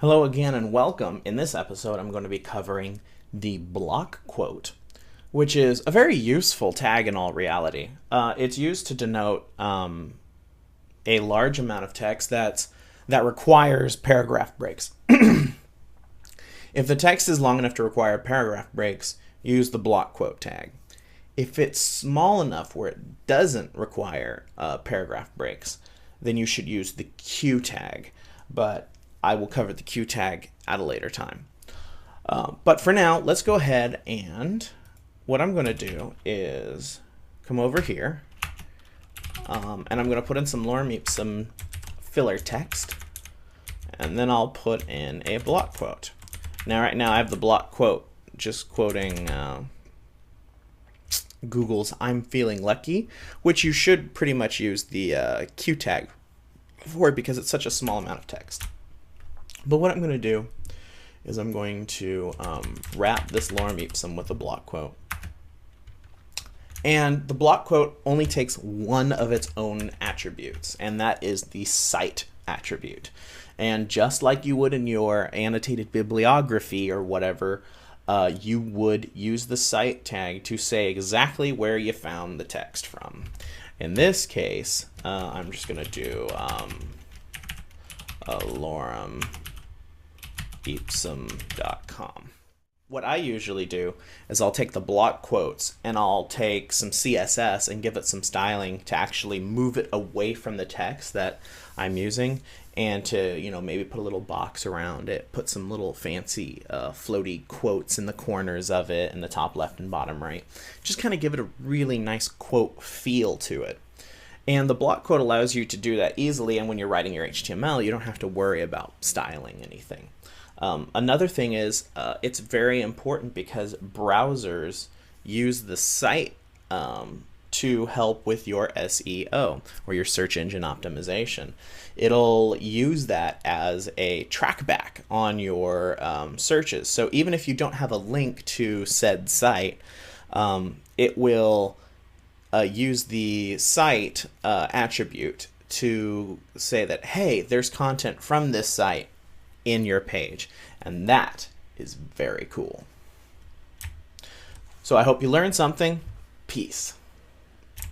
Hello again and welcome. In this episode, I'm going to be covering the Blockquote, which is a very useful tag in all reality. It's used to denote a large amount of text that requires paragraph breaks. If the text is long enough to require paragraph breaks, use the Blockquote tag. If it's small enough where it doesn't require paragraph breaks, then you should use the Q tag. But I will cover the Q tag at a later time. But for now, let's go ahead and what I'm going to do is come over here and I'm going to put in some filler text, and then I'll put in a block quote. Now, right now I have the block quote just quoting Google's "I'm feeling lucky," which you should pretty much use the Q tag for because it's such a small amount of text. But what I'm going to do is I'm going to wrap this lorem ipsum with a block quote. And the block quote only takes one of its own attributes, and that is the cite attribute. And just like you would in your annotated bibliography or whatever, you would use the cite tag to say exactly where you found the text from. In this case, I'm just going to do a lorem ipsum.com. What I usually do is I'll take the block quotes and I'll take some CSS and give it some styling to actually move it away from the text that I'm using, and to maybe put a little box around it, put some little fancy floaty quotes in the corners of it in the top left and bottom right. Just kind of give it a really nice quote feel to it. And the block quote allows you to do that easily, and when you're writing your HTML, you don't have to worry about styling anything. Another thing is it's very important because browsers use the cite to help with your SEO, or your search engine optimization. It'll use that as a trackback on your searches. So even if you don't have a link to said site, it will use the cite attribute to say that, hey, there's content from this site in your page, and that is very cool. So I hope you learned something. Peace.